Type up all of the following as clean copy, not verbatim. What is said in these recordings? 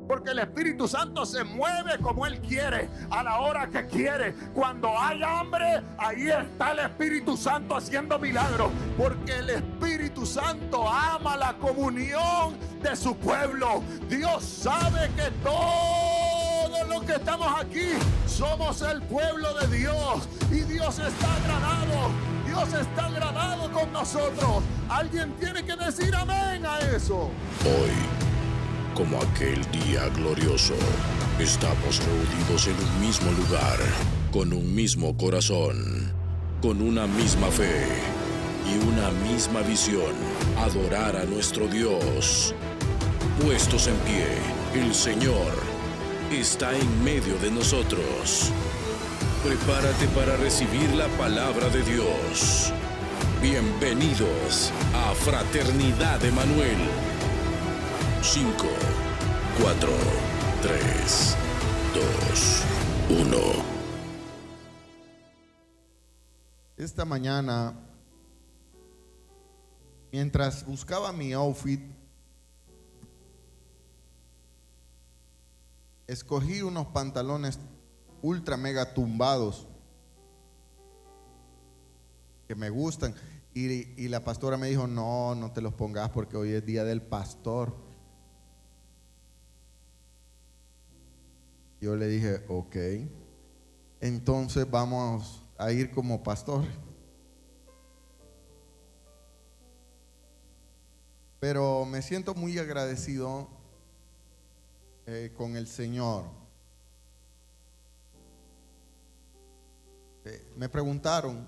Porque el Espíritu Santo se mueve como Él quiere, a la hora que quiere. Cuando hay hambre, ahí está el Espíritu Santo haciendo milagros. Porque el Espíritu Santo ama la comunión de su pueblo. Dios sabe que todos los que estamos aquí somos el pueblo de Dios. Y Dios está agradado. Dios está agradado con nosotros. Alguien tiene que decir amén a eso. Hoy, como aquel día glorioso, estamos reunidos en un mismo lugar, con un mismo corazón, con una misma fe y una misma visión: adorar a nuestro Dios. Puestos en pie, el Señor está en medio de nosotros. Prepárate para recibir la palabra de Dios. Bienvenidos a Fraternidad Emanuel. 5, 4, 3, 2, 1. Esta mañana, mientras buscaba mi outfit, escogí unos pantalones ultra mega tumbados que me gustan, y la pastora me dijo: no te los pongas porque hoy es día del pastor. Yo le dije: ok, entonces vamos a ir como pastor. Pero me siento muy agradecido con el Señor. Me preguntaron: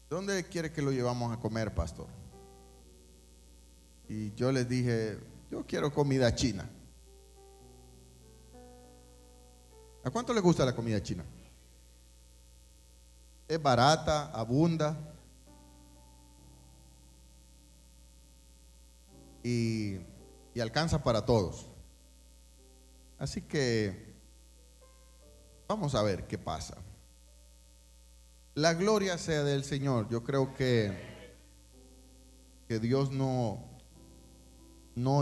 ¿dónde quiere que lo llevamos a comer, pastor? Y yo les dije: yo quiero comida china. ¿A cuánto le gusta la comida china? Es barata, abunda y alcanza para todos. Así que vamos a ver qué pasa. La gloria sea del Señor. Yo creo que Dios no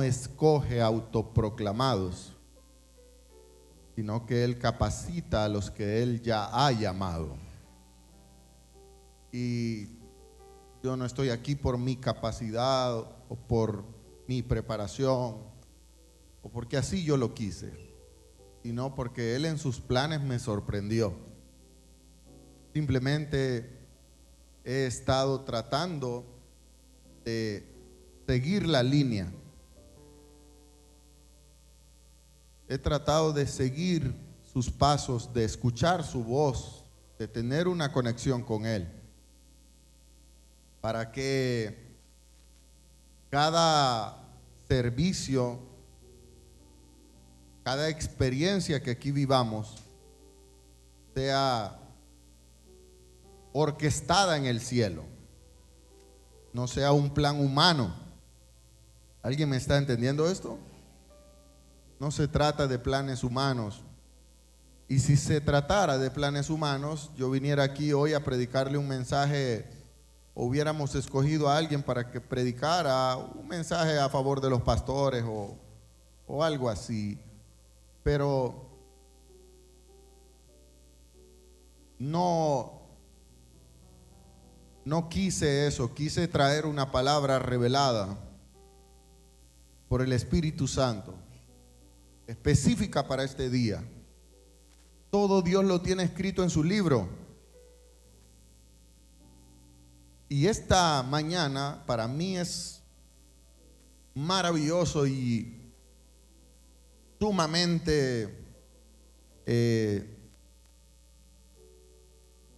escoge autoproclamados, sino que Él capacita a los que Él ya ha llamado. Y yo no estoy aquí por mi capacidad o por mi preparación o porque así yo lo quise, sino porque Él en sus planes me sorprendió. Simplemente he estado tratando de seguir la línea. He tratado de seguir sus pasos, de escuchar su voz, de tener una conexión con Él, para que cada servicio, cada experiencia que aquí vivamos sea orquestada en el cielo, no sea un plan humano. ¿Alguien me está entendiendo esto? No se trata de planes humanos. Y si se tratara de planes humanos, yo viniera aquí hoy a predicarle un mensaje, o hubiéramos escogido a alguien para que predicara un mensaje a favor de los pastores o algo así. Pero no quise eso. Quise traer una palabra revelada por el Espíritu Santo, específica para este día. Todo Dios lo tiene escrito en su libro. Y esta mañana para mí es maravilloso y sumamente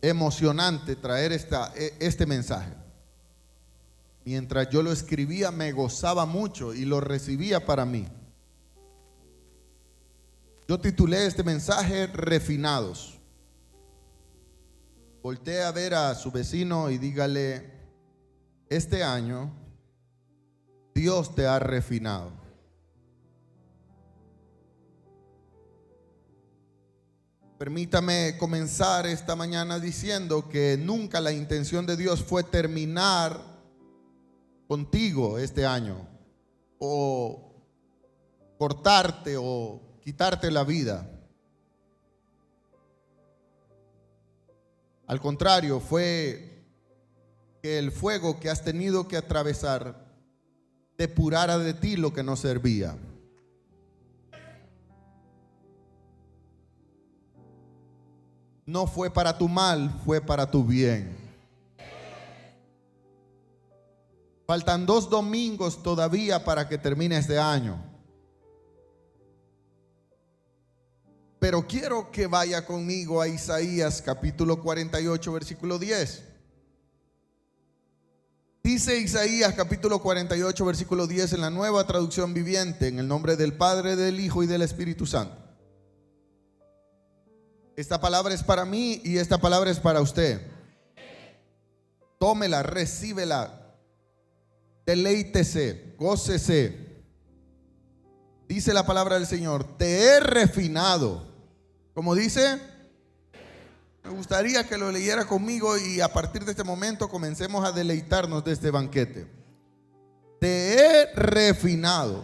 emocionante traer este mensaje. Mientras yo lo escribía, me gozaba mucho y lo recibía para mí. Yo titulé este mensaje Refinados. Voltee a ver a su vecino y dígale: este año Dios te ha refinado. Permítame comenzar esta mañana diciendo que nunca la intención de Dios fue terminar contigo este año o cortarte o quitarte la vida. Al contrario, fue que el fuego que has tenido que atravesar depurara de ti lo que no servía. No fue para tu mal, fue para tu bien. Faltan 2 domingos todavía para que termine este año. Pero quiero que vaya conmigo a Isaías capítulo 48, versículo 10. Dice Isaías capítulo 48, versículo 10 en la Nueva Traducción Viviente, en el nombre del Padre, del Hijo y del Espíritu Santo. Esta palabra es para mí y esta palabra es para usted. Tómela, recíbela, deleítese, gócese. Dice la palabra del Señor: te he refinado. Como dice, me gustaría que lo leyera conmigo y a partir de este momento comencemos a deleitarnos de este banquete. Te he refinado,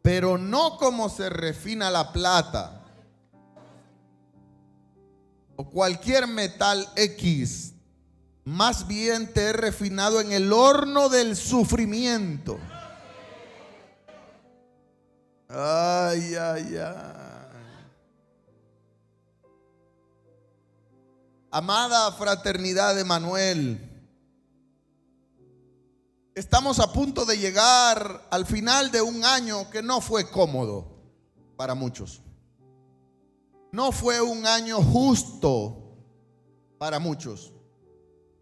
pero no como se refina la plata o cualquier metal X. Más bien te he refinado en el horno del sufrimiento. Ay, ay, ay. Amada fraternidad de Emanuel, estamos a punto de llegar al final de un año que no fue cómodo para muchos. No fue un año justo para muchos,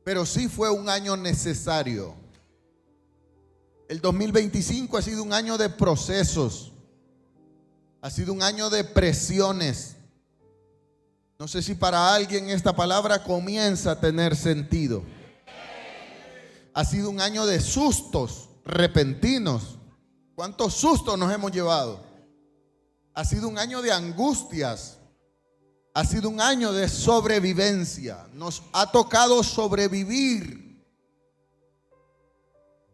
pero sí fue un año necesario. El 2025 ha sido un año de procesos, ha sido un año de presiones. No sé si para alguien esta palabra comienza a tener sentido. Ha sido un año de sustos repentinos. ¿Cuántos sustos nos hemos llevado? Ha sido un año de angustias. Ha sido un año de sobrevivencia. Nos ha tocado sobrevivir,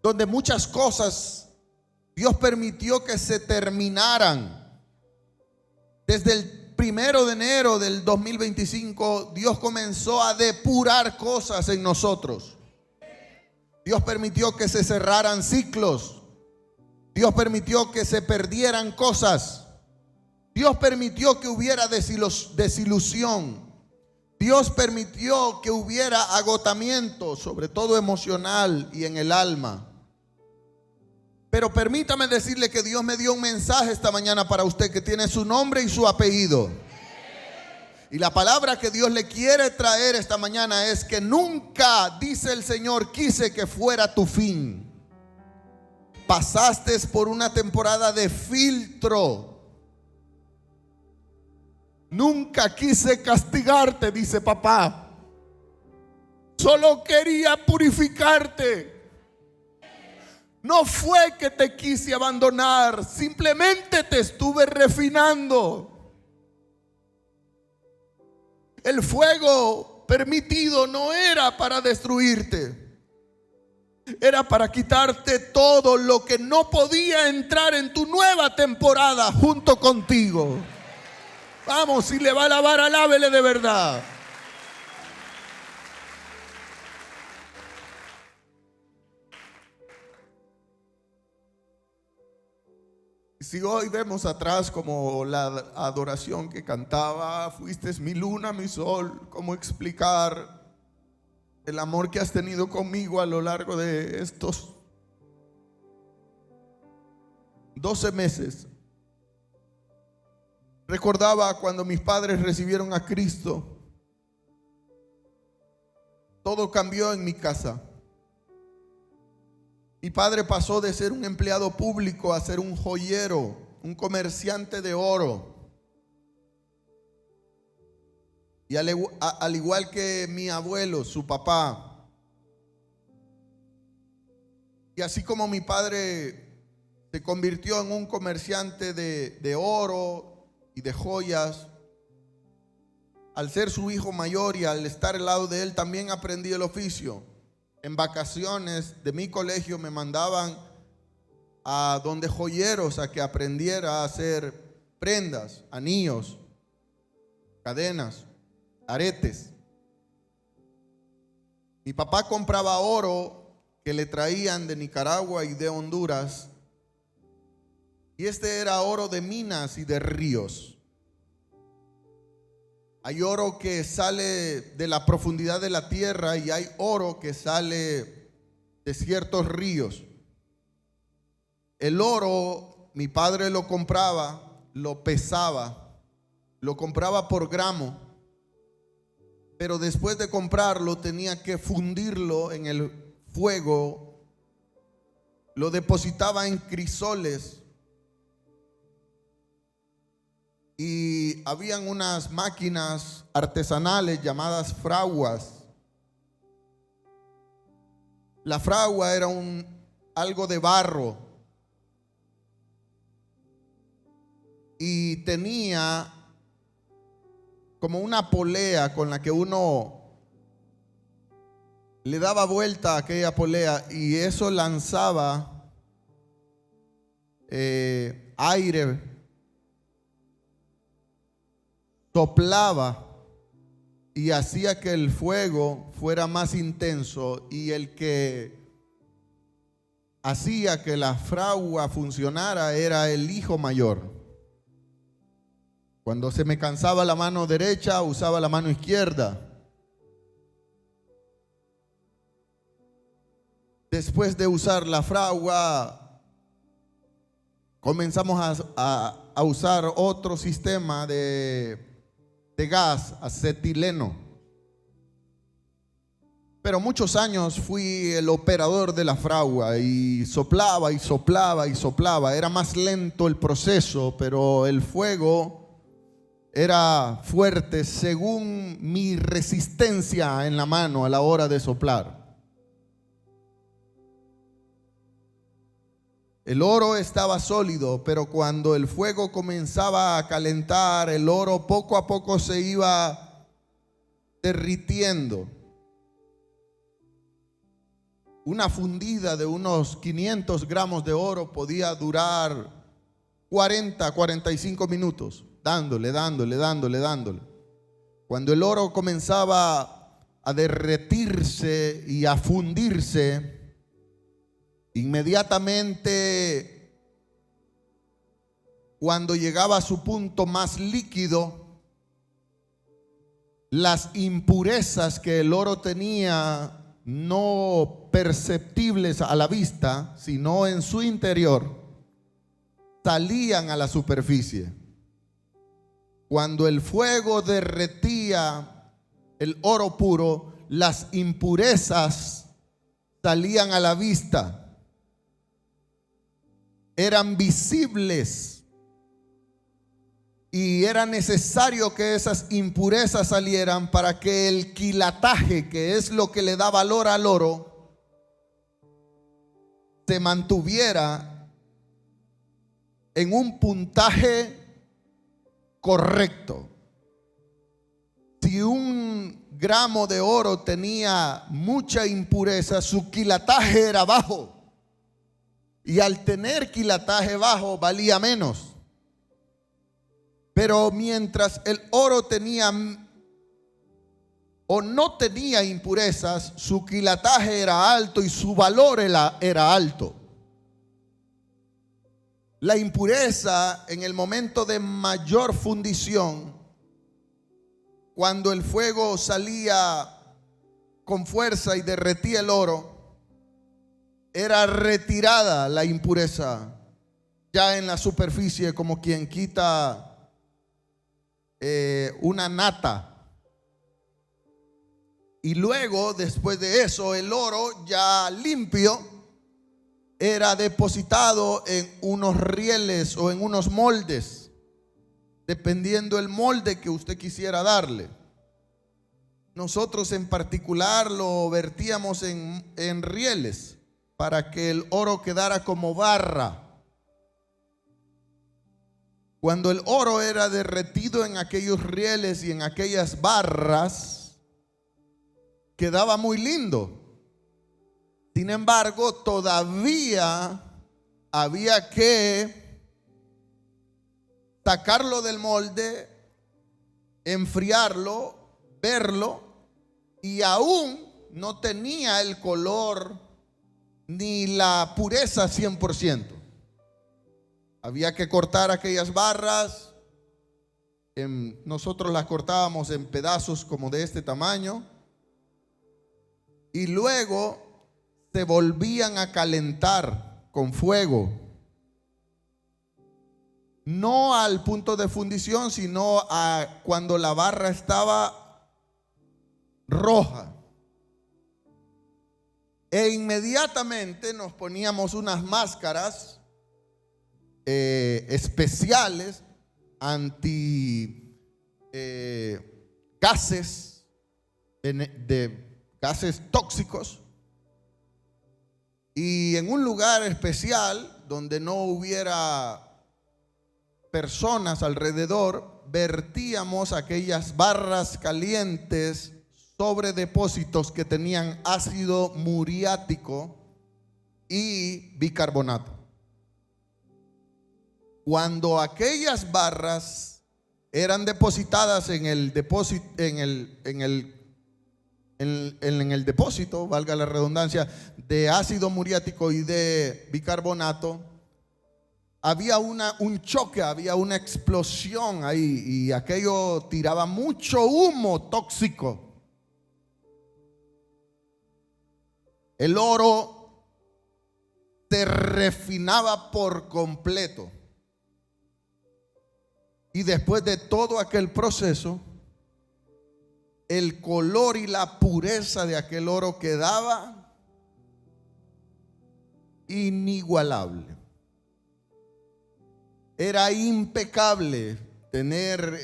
donde muchas cosas Dios permitió que se terminaran. Desde el 1 de enero del 2025, Dios comenzó a depurar cosas en nosotros. Dios permitió que se cerraran ciclos. Dios permitió que se perdieran cosas. Dios permitió que hubiera desilusión. Dios permitió que hubiera agotamiento, sobre todo emocional y en el alma. Pero permítame decirle que Dios me dio un mensaje esta mañana para usted que tiene su nombre y su apellido. Y la palabra que Dios le quiere traer esta mañana es que nunca, dice el Señor, quise que fuera tu fin. Pasaste por una temporada de filtro. Nunca quise castigarte, dice papá. Solo quería purificarte. No fue que te quise abandonar, simplemente te estuve refinando. El fuego permitido no era para destruirte, era para quitarte todo lo que no podía entrar en tu nueva temporada junto contigo. Vamos, si le va a alabar, alábele de verdad. Si hoy vemos atrás como la adoración que cantaba, fuiste mi luna, mi sol, ¿cómo explicar el amor que has tenido conmigo a lo largo de estos 12 meses? Recordaba cuando mis padres recibieron a Cristo, todo cambió en mi casa. Mi padre pasó de ser un empleado público a ser un joyero, un comerciante de oro. Y al igual que mi abuelo, su papá. Y así como mi padre se convirtió en un comerciante de oro y de joyas, al ser su hijo mayor y al estar al lado de él, también aprendí el oficio. En vacaciones de mi colegio me mandaban a donde joyeros a que aprendiera a hacer prendas, anillos, cadenas, aretes. Mi papá compraba oro que le traían de Nicaragua y de Honduras, y este era oro de minas y de ríos. Hay oro que sale de la profundidad de la tierra y hay oro que sale de ciertos ríos. El oro, mi padre lo compraba, lo pesaba, lo compraba por gramo, pero después de comprarlo tenía que fundirlo en el fuego, lo depositaba en crisoles y habían unas máquinas artesanales llamadas fraguas. La fragua era algo de barro y tenía como una polea con la que uno le daba vuelta a aquella polea y eso lanzaba aire, soplaba y hacía que el fuego fuera más intenso, y el que hacía que la fragua funcionara era el hijo mayor. Cuando se me cansaba la mano derecha, usaba la mano izquierda. Después de usar la fragua, comenzamos a usar otro sistema de gas, acetileno. Pero muchos años fui el operador de la fragua y soplaba y soplaba y soplaba. Era más lento el proceso, pero el fuego era fuerte según mi resistencia en la mano a la hora de soplar. El oro estaba sólido, pero cuando el fuego comenzaba a calentar, el oro poco a poco se iba derritiendo. Una fundida de unos 500 gramos de oro podía durar 40, 45 minutos. Dándole. Cuando el oro comenzaba a derretirse y a fundirse, inmediatamente, cuando llegaba a su punto más líquido, las impurezas que el oro tenía, no perceptibles a la vista, sino en su interior, salían a la superficie. Cuando el fuego derretía el oro puro, las impurezas salían a la vista. Eran visibles y era necesario que esas impurezas salieran para que el quilataje, que es lo que le da valor al oro, se mantuviera en un puntaje correcto. Si un gramo de oro tenía mucha impureza, su quilataje era bajo, y al tener quilataje bajo valía menos. Pero mientras el oro tenía o no tenía impurezas, su quilataje era alto y su valor era alto. La impureza en el momento de mayor fundición, cuando el fuego salía con fuerza y derretía el oro, era retirada la impureza ya en la superficie, como quien quita una nata. Y luego, después de eso, el oro ya limpio era depositado en unos rieles o en unos moldes, dependiendo el molde que usted quisiera darle. Nosotros en particular lo vertíamos en rieles para que el oro quedara como barra. Cuando el oro era derretido en aquellos rieles y en aquellas barras, quedaba muy lindo. Sin embargo, todavía había que sacarlo del molde, enfriarlo, verlo, y aún no tenía el color ni la pureza 100%. Había que cortar aquellas barras. Nosotros las cortábamos en pedazos como de este tamaño, y luego se volvían a calentar con fuego, no al punto de fundición, sino a cuando la barra estaba roja. E inmediatamente nos poníamos unas máscaras especiales anti gases, de gases tóxicos, y en un lugar especial donde no hubiera personas alrededor, vertíamos aquellas barras calientes sobre depósitos que tenían ácido muriático y bicarbonato. Cuando aquellas barras eran depositadas en el depósito, en el depósito, valga la redundancia, de ácido muriático y de bicarbonato, había un choque, había una explosión ahí, y aquello tiraba mucho humo tóxico. El oro se refinaba por completo. Y después de todo aquel proceso, el color y la pureza de aquel oro quedaba inigualable. Era impecable tener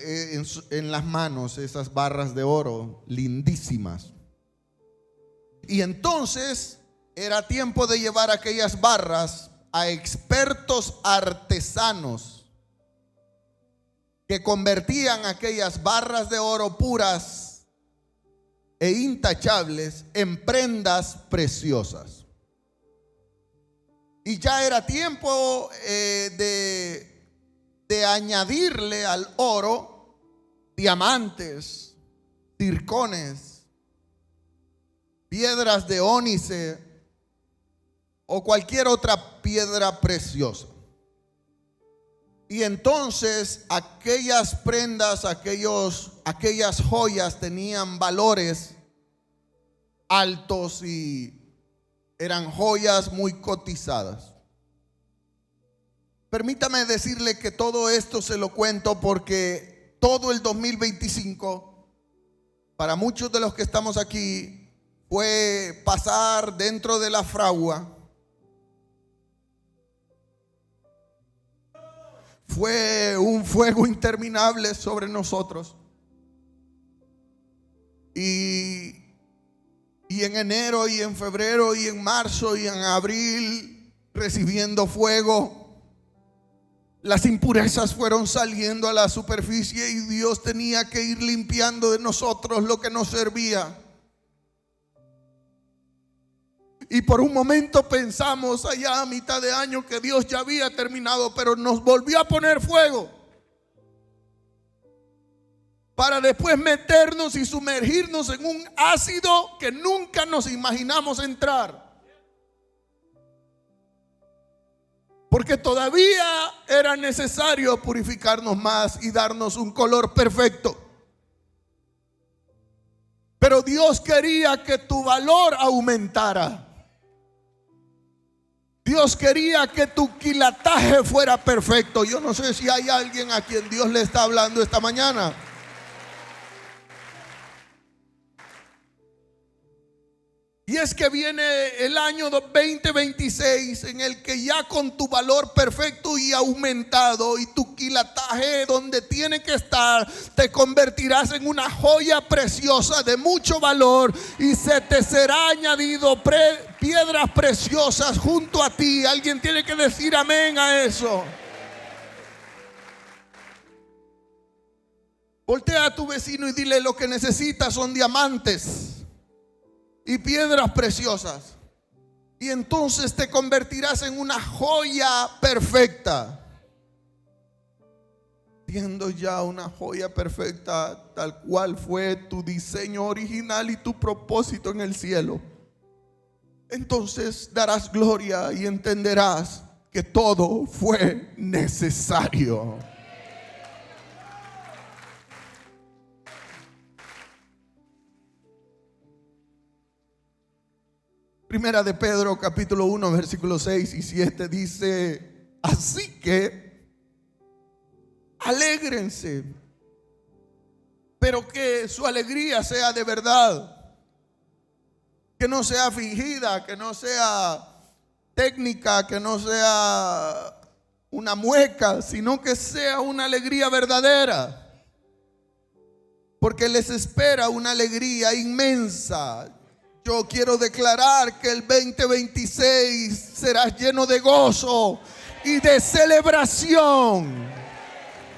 en las manos esas barras de oro lindísimas. Y entonces era tiempo de llevar aquellas barras a expertos artesanos que convertían aquellas barras de oro puras e intachables en prendas preciosas. Y ya era tiempo de añadirle al oro diamantes, zircones, piedras de ónice o cualquier otra piedra preciosa. Y entonces aquellas prendas, aquellas joyas tenían valores altos y eran joyas muy cotizadas. Permítame decirle que todo esto se lo cuento porque todo el 2025, para muchos de los que estamos aquí, fue pasar dentro de la fragua. Fue un fuego interminable sobre nosotros. Y en enero y en febrero y en marzo y en abril, recibiendo fuego, las impurezas fueron saliendo a la superficie y Dios tenía que ir limpiando de nosotros lo que nos servía. Y por un momento pensamos allá a mitad de año que Dios ya había terminado, pero nos volvió a poner fuego para después meternos y sumergirnos en un ácido que nunca nos imaginamos entrar. Porque todavía era necesario purificarnos más y darnos un color perfecto. Pero Dios quería que tu valor aumentara. Dios quería que tu quilataje fuera perfecto. Yo no sé si hay alguien a quien Dios le está hablando esta mañana. Y es que viene el año 2026 en el que ya con tu valor perfecto y aumentado y tu quilataje donde tiene que estar, te convertirás en una joya preciosa de mucho valor y se te será añadido piedras preciosas junto a ti. Alguien tiene que decir amén a eso. Voltea a tu vecino y dile: lo que necesitas son diamantes y piedras preciosas. Y entonces te convertirás en una joya perfecta. Siendo ya una joya perfecta, tal cual fue tu diseño original y tu propósito en el cielo. Entonces darás gloria y entenderás que todo fue necesario. Primera de Pedro capítulo 1 versículos 6 y 7 dice: así que alégrense, pero que su alegría sea de verdad, que no sea fingida, que no sea técnica, que no sea una mueca, sino que sea una alegría verdadera, porque les espera una alegría inmensa. Yo quiero declarar que el 2026 será lleno de gozo y de celebración.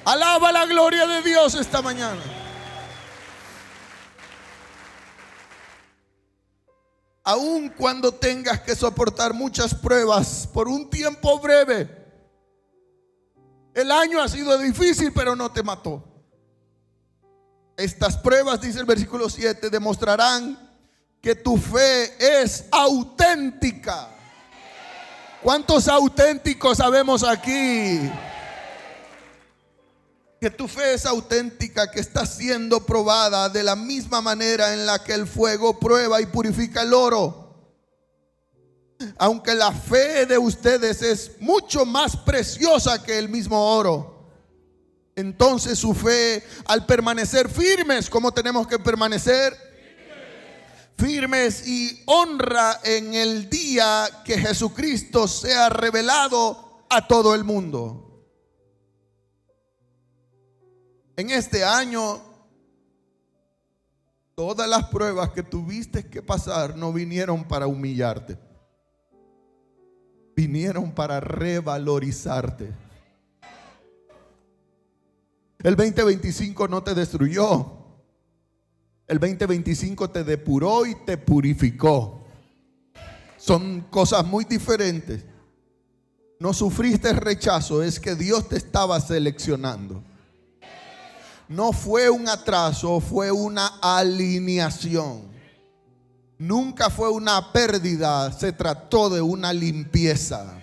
Alaba la gloria de Dios esta mañana. Aun cuando tengas que soportar muchas pruebas por un tiempo breve, el año ha sido difícil, pero no te mató. Estas pruebas, dice el versículo 7, demostrarán que tu fe es auténtica. ¿Cuántos auténticos sabemos aquí? Que tu fe es auténtica, que está siendo probada de la misma manera en la que el fuego prueba y purifica el oro. Aunque la fe de ustedes es mucho más preciosa que el mismo oro, entonces su fe, al permanecer firmes, ¿cómo tenemos que permanecer? Firmes y honra en el día que Jesucristo sea revelado a todo el mundo. En este año, todas las pruebas que tuviste que pasar no vinieron para humillarte, vinieron para revalorizarte. El 2025 no te destruyó. El 2025 te depuró y te purificó. Son cosas muy diferentes. No sufriste rechazo, es que Dios te estaba seleccionando. No fue un atraso, fue una alineación. Nunca fue una pérdida, se trató de una limpieza.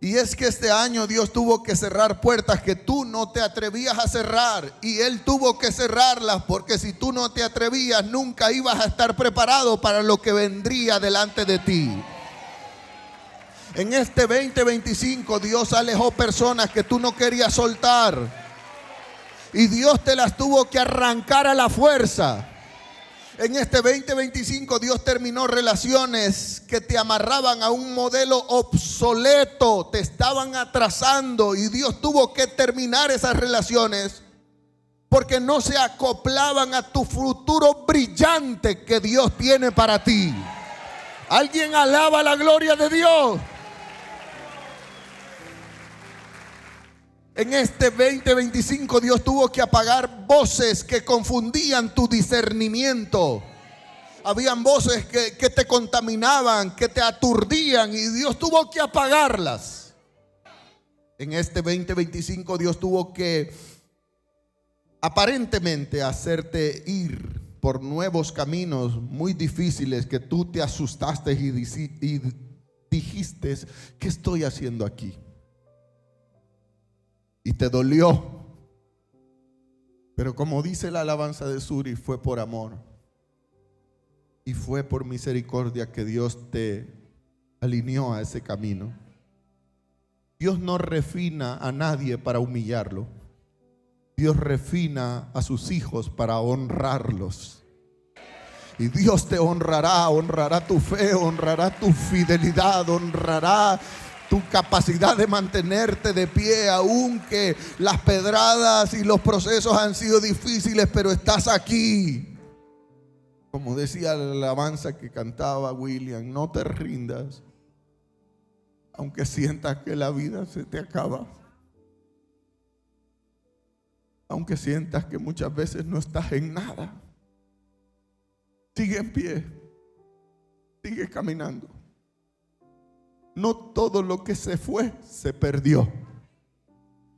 Y es que este año Dios tuvo que cerrar puertas que tú no te atrevías a cerrar. Y Él tuvo que cerrarlas porque si tú no te atrevías, nunca ibas a estar preparado para lo que vendría delante de ti. En este 2025 Dios alejó personas que tú no querías soltar. Y Dios te las tuvo que arrancar a la fuerza. En este 2025 Dios terminó relaciones que te amarraban a un modelo obsoleto, te estaban atrasando y Dios tuvo que terminar esas relaciones porque no se acoplaban a tu futuro brillante que Dios tiene para ti. ¿Alguien alaba la gloria de Dios? En este 2025 Dios tuvo que apagar voces que confundían tu discernimiento. Habían voces que te contaminaban, que te aturdían y Dios tuvo que apagarlas. En este 2025 Dios tuvo que aparentemente hacerte ir por nuevos caminos muy difíciles que tú te asustaste y dijiste, ¿qué estoy haciendo aquí? Y te dolió. Pero como dice la alabanza de Suri, fue por amor y fue por misericordia que Dios te alineó a ese camino. Dios no refina a nadie para humillarlo. Dios refina a sus hijos para honrarlos. Y Dios te honrará, honrará tu fe, honrará tu fidelidad, honrará tu capacidad de mantenerte de pie, aunque las pedradas y los procesos han sido difíciles, pero estás aquí. Como decía la alabanza que cantaba William, no te rindas, aunque sientas que la vida se te acaba. Aunque sientas que muchas veces no estás en nada. Sigue en pie, sigue caminando. no todo lo que se fue se perdió.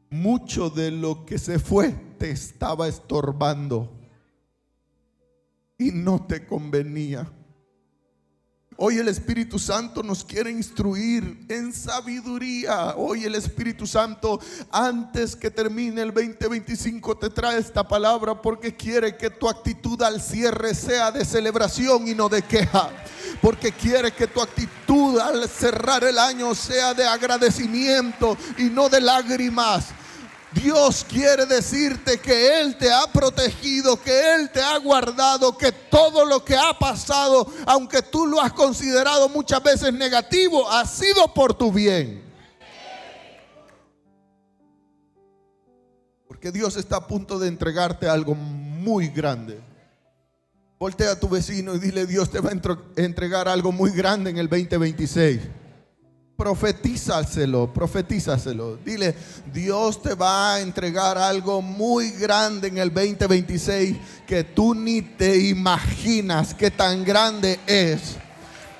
Mucho de lo que se fue te estaba estorbando y no te convenía. Hoy el Espíritu Santo nos quiere instruir en sabiduría. Hoy el Espíritu Santo, antes que termine el 2025, te trae esta palabra porque quiere que tu actitud al cierre sea de celebración y no de queja. Porque quiere que tu actitud al cerrar el año sea de agradecimiento y no de lágrimas. Dios quiere decirte que Él te ha protegido, que Él te ha guardado, que todo lo que ha pasado, aunque tú lo has considerado muchas veces negativo, ha sido por tu bien. Porque Dios está a punto de entregarte algo muy grande. Voltea a tu vecino y dile: Dios te va a entregar algo muy grande en el 2026. Profetízaselo. Dile: Dios te va a entregar algo muy grande en el 2026 que tú ni te imaginas qué tan grande es.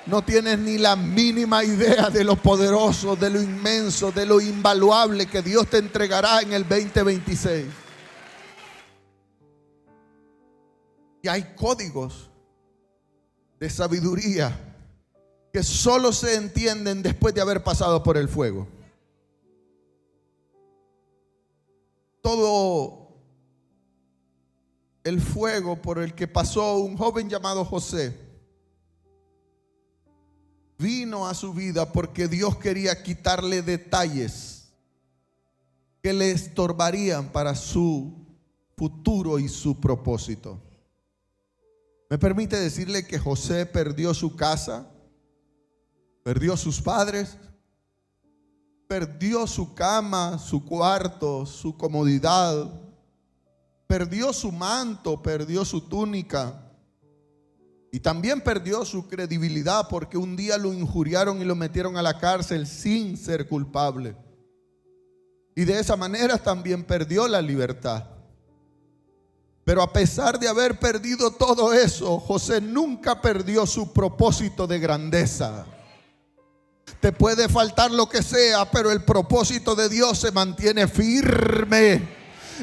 No tienes ni la mínima idea de lo poderoso, de lo inmenso, de lo invaluable que Dios te entregará en el 2026. Y hay códigos de sabiduría que solo se entienden después de haber pasado por el fuego. Todo el fuego por el que pasó un joven llamado José vino a su vida porque Dios quería quitarle detalles que le estorbarían para su futuro y su propósito. Me permite decirle que José perdió su casa, perdió sus padres, perdió su cama, su cuarto, su comodidad, perdió su manto, perdió su túnica y también perdió su credibilidad porque un día lo injuriaron y lo metieron a la cárcel sin ser culpable. Y de esa manera también perdió la libertad. Pero a pesar de haber perdido todo eso, José nunca perdió su propósito de grandeza. Te puede faltar lo que sea, pero el propósito de Dios se mantiene firme.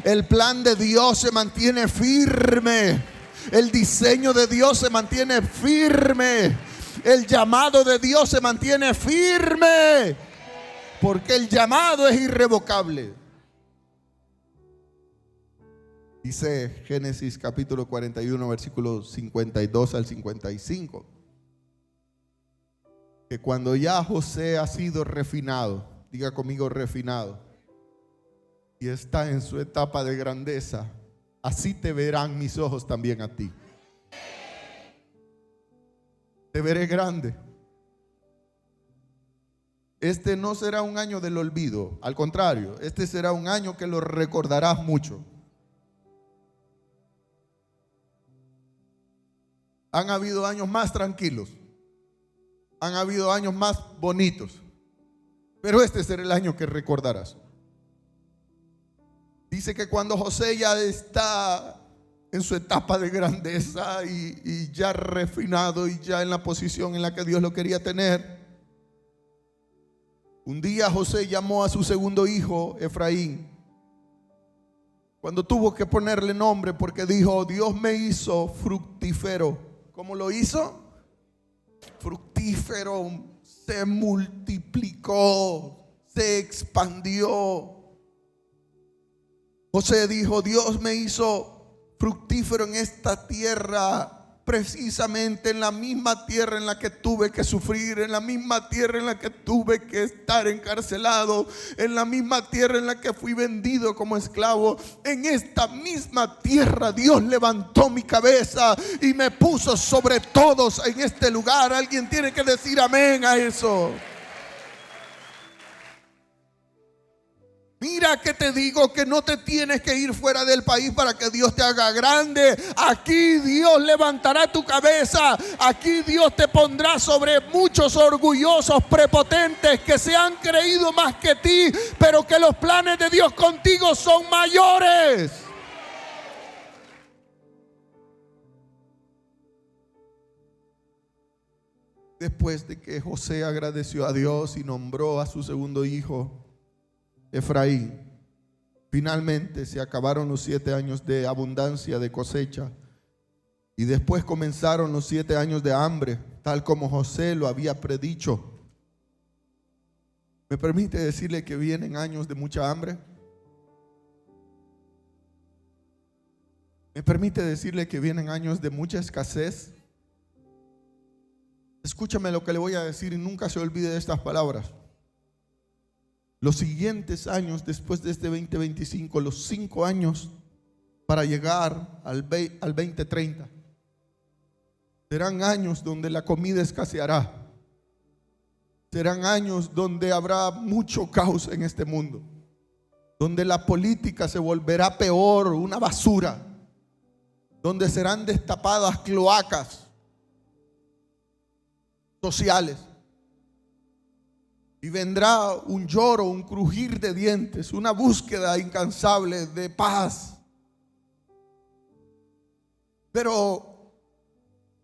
El plan de Dios se mantiene firme. El diseño de Dios se mantiene firme. El llamado de Dios se mantiene firme. Porque el llamado es irrevocable. Dice Génesis capítulo 41, versículos 52 al 55. Que cuando ya José ha sido refinado, diga conmigo refinado, y está en su etapa de grandeza, así te verán mis ojos también a ti. Te veré grande. Este no será un año del olvido, al contrario, este será un año que lo recordarás mucho. Han habido años más tranquilos. Han habido años más bonitos, pero este será el año que recordarás. Dice que cuando José ya está en su etapa de grandeza y ya refinado y ya en la posición en la que Dios lo quería tener, un día José llamó a su segundo hijo, Efraín, cuando tuvo que ponerle nombre porque dijo: Dios me hizo fructífero. ¿Cómo lo hizo? Fructífero, se multiplicó, se expandió. José dijo: Dios me hizo fructífero en esta tierra, precisamente en la misma tierra en la que tuve que sufrir, en la misma tierra en la que tuve que estar encarcelado, en la misma tierra en la que fui vendido como esclavo. En esta misma tierra Dios levantó mi cabeza y me puso sobre todos en este lugar. Alguien tiene que decir amén a eso. Mira que te digo que no te tienes que ir fuera del país para que Dios te haga grande. Aquí Dios levantará tu cabeza. Aquí Dios te pondrá sobre muchos orgullosos, prepotentes que se han creído más que ti, pero que los planes de Dios contigo son mayores. después de que José agradeció a Dios y nombró a su segundo hijo, Efraín, finalmente se acabaron los 7 años de abundancia de cosecha y después comenzaron los 7 años de hambre, tal como José lo había predicho. ¿Me permite decirle que vienen años de mucha hambre? ¿Me permite decirle que vienen años de mucha escasez? Escúchame lo que le voy a decir y nunca se olvide de estas palabras. Los siguientes años después de este 2025, los 5 años para llegar al 2030, serán años donde la comida escaseará. Serán años donde habrá mucho caos en este mundo, donde la política se volverá peor, una basura, donde serán destapadas cloacas sociales y vendrá un lloro, un crujir de dientes, una búsqueda incansable de paz. Pero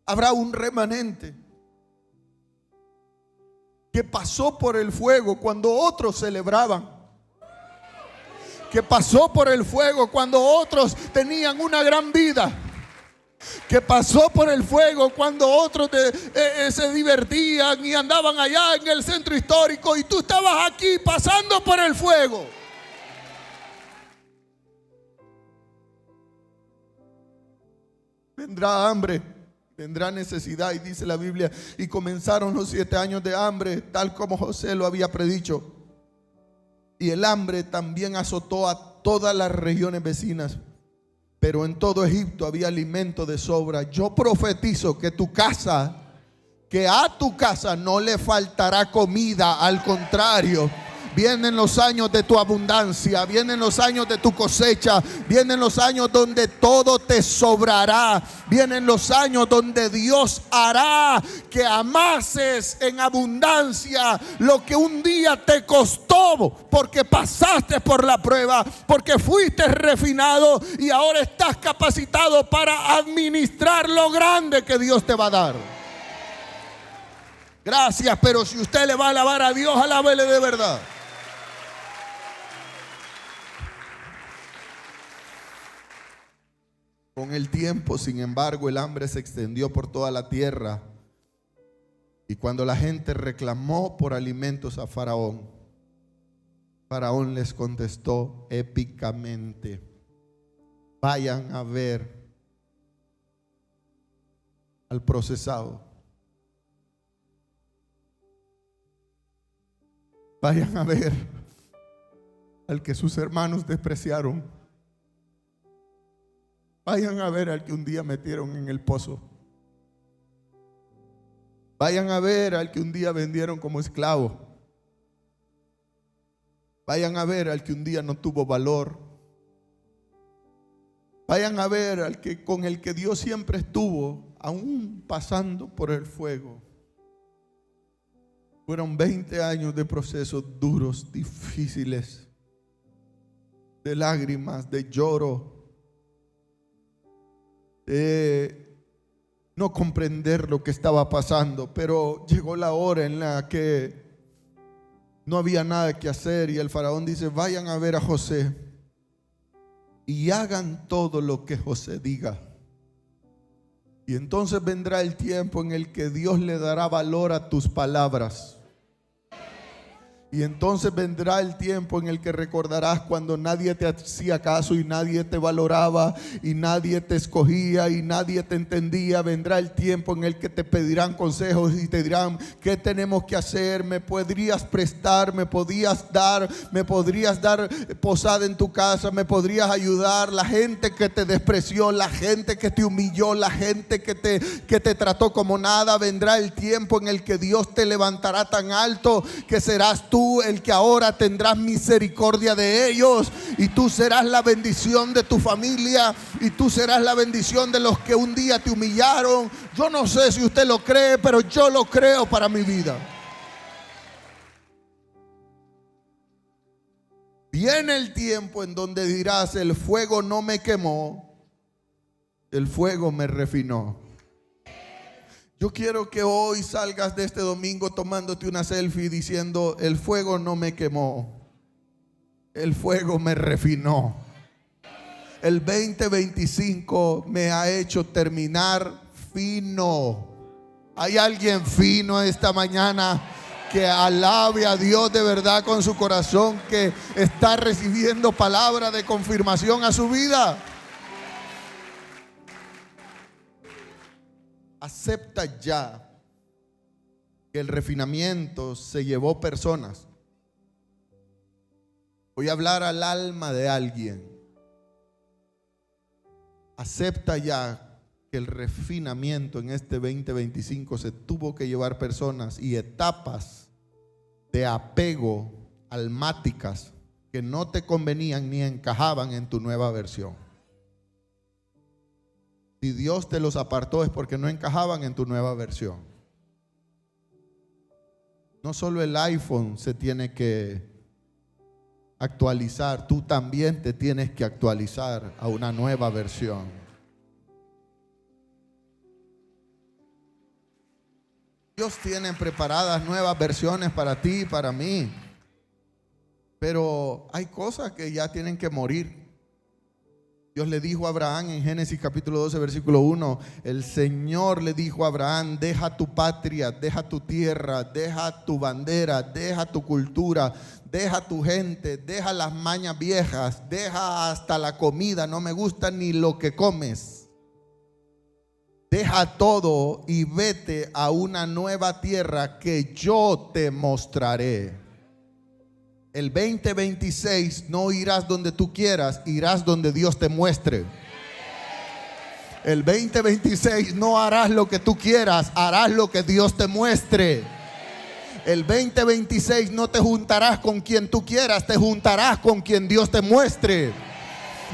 habrá un remanente que pasó por el fuego cuando otros celebraban, que pasó por el fuego cuando otros tenían una gran vida, que pasó por el fuego cuando otros se divertían y andaban allá en el centro histórico y tú estabas aquí pasando por el fuego. Vendrá hambre, vendrá necesidad, y dice la Biblia, y comenzaron los 7 años de hambre, tal como José lo había predicho. Y el hambre también azotó a todas las regiones vecinas, pero en todo Egipto había alimento de sobra. Yo profetizo que a tu casa no le faltará comida, al contrario. Vienen los años de tu abundancia, vienen los años de tu cosecha, vienen los años donde todo te sobrará, vienen los años donde Dios hará que amases en abundancia lo que un día te costó, porque pasaste por la prueba, porque fuiste refinado y ahora estás capacitado para administrar lo grande que Dios te va a dar. Gracias, pero si usted le va a alabar a Dios, alábele de verdad. Con el tiempo, sin embargo, el hambre se extendió por toda la tierra. Y cuando la gente reclamó por alimentos a Faraón, Faraón les contestó épicamente: vayan a ver al procesado. Vayan a ver al que sus hermanos despreciaron. Vayan a ver al que un día metieron en el pozo. Vayan a ver al que un día vendieron como esclavo. Vayan a ver al que un día no tuvo valor. Vayan a ver al que con el que Dios siempre estuvo, aún pasando por el fuego. Fueron 20 años de procesos duros, difíciles, de lágrimas, de lloro, de no comprender lo que estaba pasando. Pero llegó la hora en la que no había nada que hacer y el faraón dice: vayan a ver a José y hagan todo lo que José diga. Y entonces vendrá el tiempo en el que Dios le dará valor a tus palabras. Y entonces vendrá el tiempo en el que recordarás cuando nadie te hacía caso y nadie te valoraba y nadie te escogía y nadie te entendía. Vendrá el tiempo en el que te pedirán consejos y te dirán: ¿qué tenemos que hacer? ¿Me podrías prestar? ¿Me podrías dar posada en tu casa? ¿Me podrías ayudar? La gente que te despreció, la gente que te humilló, la gente que te trató como nada. Vendrá el tiempo en el que Dios te levantará tan alto que serás tú el que ahora tendrás misericordia de ellos, y tú serás la bendición de tu familia, y tú serás la bendición de los que un día te humillaron. Yo no sé si usted lo cree, pero yo lo creo para mi vida. Viene el tiempo en donde dirás: el fuego no me quemó, el fuego me refinó. Yo quiero que hoy salgas de este domingo tomándote una selfie diciendo: el fuego no me quemó, el fuego me refinó. El 2025 me ha hecho terminar fino. ¿Hay alguien fino esta mañana que alabe a Dios de verdad con su corazón, que está recibiendo palabra de confirmación a su vida? Acepta ya que el refinamiento se llevó personas. Voy a hablar al alma de alguien. Acepta ya que el refinamiento en este 2025 se tuvo que llevar personas y etapas de apego almáticas que no te convenían ni encajaban en tu nueva versión. Si Dios te los apartó es porque no encajaban en tu nueva versión. No solo el iPhone se tiene que actualizar, tú también te tienes que actualizar a una nueva versión. Dios tiene preparadas nuevas versiones para ti y para mí, pero hay cosas que ya tienen que morir. Dios le dijo a Abraham en Génesis capítulo 12 versículo 1, el Señor le dijo a Abraham: deja tu patria, deja tu tierra, deja tu bandera, deja tu cultura, deja tu gente, deja las mañas viejas, deja hasta la comida, no me gusta ni lo que comes. Deja todo y vete a una nueva tierra que yo te mostraré. El 2026 no irás donde tú quieras, irás donde Dios te muestre. El 2026 no harás lo que tú quieras, harás lo que Dios te muestre. El 2026 no te juntarás con quien tú quieras, te juntarás con quien Dios te muestre.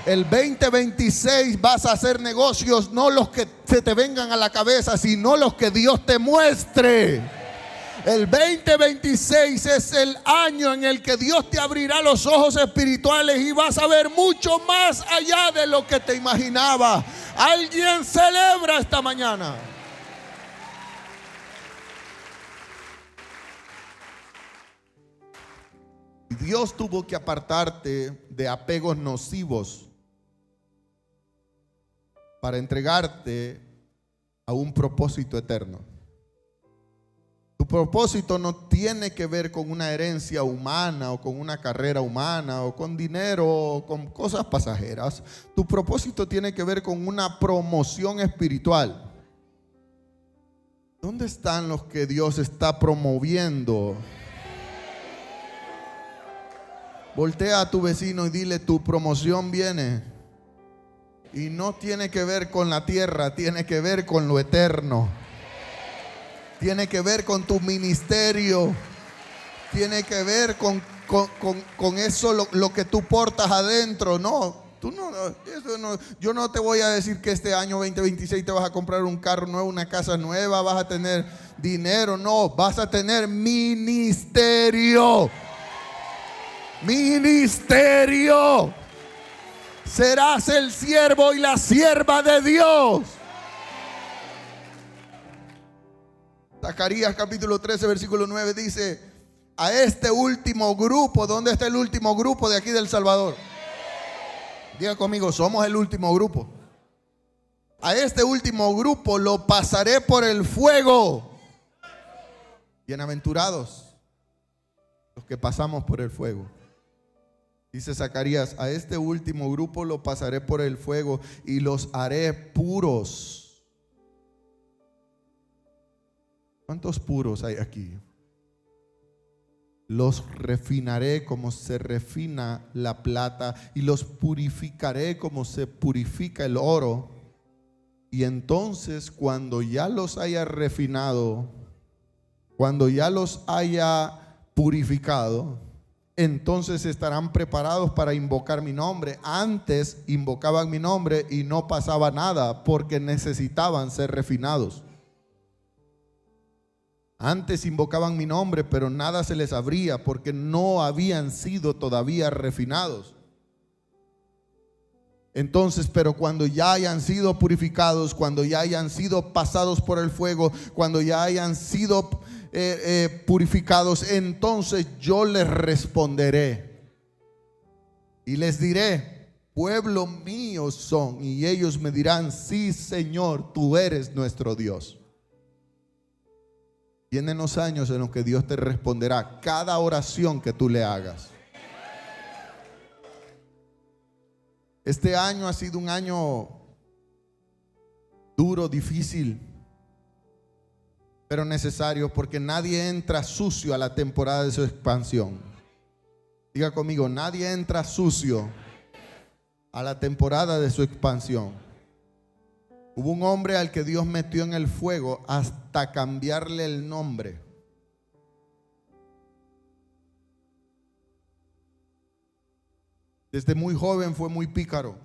El 2026 vas a hacer negocios, no los que se te vengan a la cabeza, sino los que Dios te muestre. El 2026 es el año en el que Dios te abrirá los ojos espirituales y vas a ver mucho más allá de lo que te imaginaba. Alguien celebra esta mañana. Dios tuvo que apartarte de apegos nocivos para entregarte a un propósito eterno. Tu propósito no tiene que ver con una herencia humana o con una carrera humana o con dinero o con cosas pasajeras. Tu propósito tiene que ver con una promoción espiritual. ¿Dónde están los que Dios está promoviendo? Voltea a tu vecino y dile: tu promoción viene. Y no tiene que ver con la tierra, tiene que ver con lo eterno. Tiene que ver con tu ministerio. Tiene que ver con eso, lo que tú portas adentro. No, yo no te voy a decir que este año 2026 te vas a comprar un carro nuevo, una casa nueva, vas a tener dinero. No, vas a tener ministerio. Ministerio. Serás el siervo y la sierva de Dios. Zacarías capítulo 13 versículo 9 dice: a este último grupo, ¿dónde está el último grupo de aquí del Salvador? Diga conmigo: somos el último grupo. A este último grupo lo pasaré por el fuego. Bienaventurados los que pasamos por el fuego. Dice Zacarías: a este último grupo lo pasaré por el fuego y los haré puros. ¿Cuántos puros hay aquí? Los refinaré como se refina la plata y los purificaré como se purifica el oro. Y entonces, cuando ya los haya refinado, cuando ya los haya purificado, entonces estarán preparados para invocar mi nombre. Antes invocaban mi nombre y no pasaba nada porque necesitaban ser refinados. Antes invocaban mi nombre, pero nada se les abría porque no habían sido todavía refinados. Entonces, pero cuando ya hayan sido purificados, cuando ya hayan sido pasados por el fuego, cuando ya hayan sido purificados, entonces yo les responderé y les diré: pueblo mío son. Y ellos me dirán: sí, Señor, tú eres nuestro Dios. Vienen los años en los que Dios te responderá cada oración que tú le hagas. Este año ha sido un año duro, difícil, pero necesario, porque nadie entra sucio a la temporada de su expansión. Diga conmigo: nadie entra sucio a la temporada de su expansión. Hubo un hombre al que Dios metió en el fuego hasta cambiarle el nombre. Desde muy joven fue muy pícaro.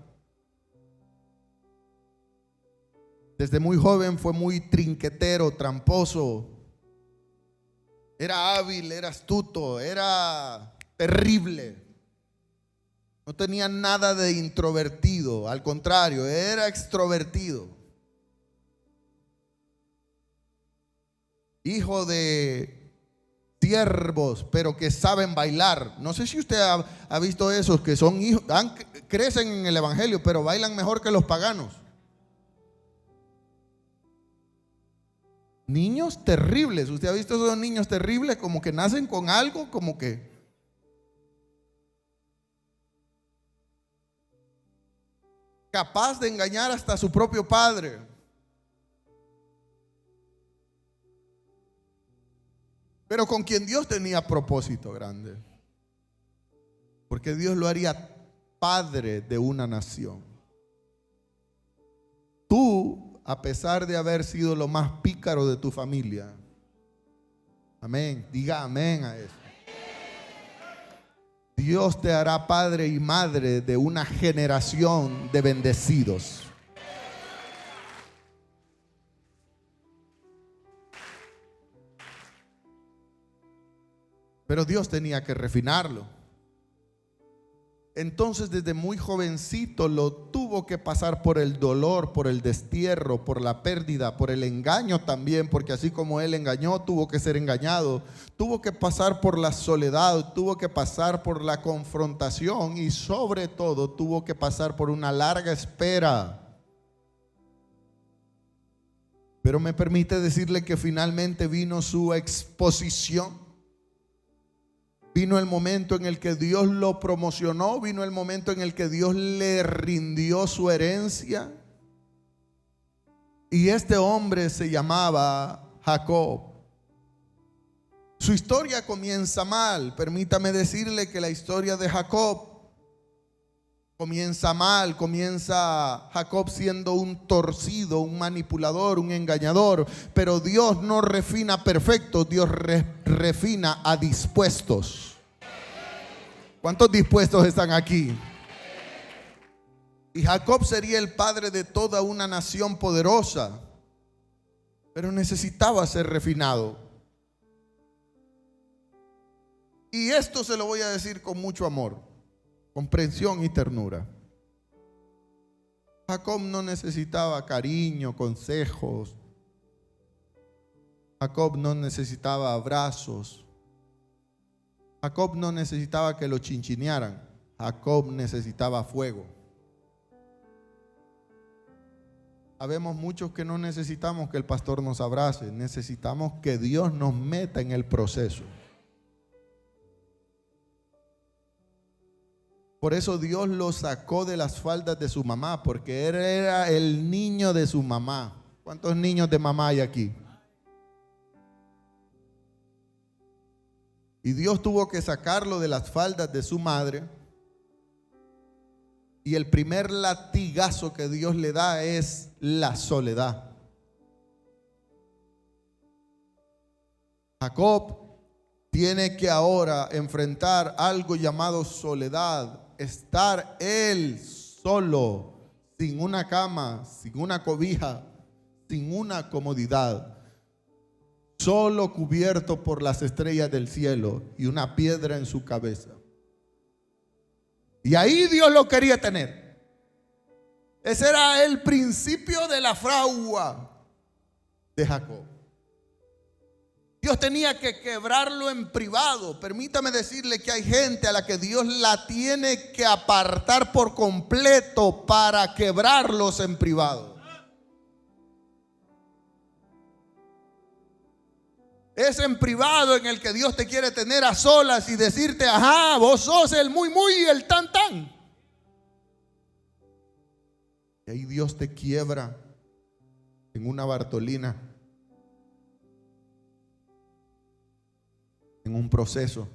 Desde muy joven fue muy trinquetero, tramposo. Era hábil, era astuto, era terrible. No tenía nada de introvertido, al contrario, era extrovertido. Hijo de siervos, pero que saben bailar. No sé si usted ha visto esos que son hijos, crecen en el evangelio, pero bailan mejor que los paganos. Niños terribles. ¿Usted ha visto esos niños terribles? Como que nacen con algo, como que capaz de engañar hasta a su propio padre. Pero con quien Dios tenía propósito grande, porque Dios lo haría padre de una nación. Tú, a pesar de haber sido lo más pícaro de tu familia, amén, diga amén a eso, Dios te hará padre y madre de una generación de bendecidos. Pero Dios tenía que refinarlo. Entonces, desde muy jovencito lo tuvo que pasar por el dolor, por el destierro, por la pérdida, por el engaño también, porque así como él engañó, tuvo que ser engañado. Tuvo que pasar por la soledad, tuvo que pasar por la confrontación y sobre todo tuvo que pasar por una larga espera. Pero me permite decirle que finalmente vino su exposición. Vino el momento en el que Dios lo promocionó, vino el momento en el que Dios le rindió su herencia. Y este hombre se llamaba Jacob. Su historia comienza mal. Permítame decirle que la historia de Jacob comienza mal. Comienza Jacob siendo un torcido, un manipulador, un engañador. Pero Dios no refina perfectos, Dios refina a dispuestos. ¿Cuántos dispuestos están aquí? Y Jacob sería el padre de toda una nación poderosa, pero necesitaba ser refinado. Y esto se lo voy a decir con mucho amor, comprensión y ternura. Jacob no necesitaba cariño, consejos. Jacob no necesitaba abrazos. Jacob no necesitaba que lo chinchinearan. Jacob necesitaba fuego. Habemos muchos que no necesitamos que el pastor nos abrace. Necesitamos que Dios nos meta en el proceso. Por eso Dios lo sacó de las faldas de su mamá, porque él era el niño de su mamá. ¿Cuántos niños de mamá hay aquí? Y Dios tuvo que sacarlo de las faldas de su madre. Y el primer latigazo que Dios le da es la soledad. Jacob tiene que ahora enfrentar algo llamado soledad. Estar él solo, sin una cama, sin una cobija, sin una comodidad. Solo cubierto por las estrellas del cielo y una piedra en su cabeza. Y ahí Dios lo quería tener. Ese era el principio de la fragua de Jacob. Dios tenía que quebrarlo en privado. Permítame decirle que hay gente a la que Dios la tiene que apartar por completo para quebrarlos en privado. Es en privado en el que Dios te quiere tener a solas y decirte, ajá, vos sos el muy y el tan. Y ahí Dios te quiebra en una Bartolina, en un proceso.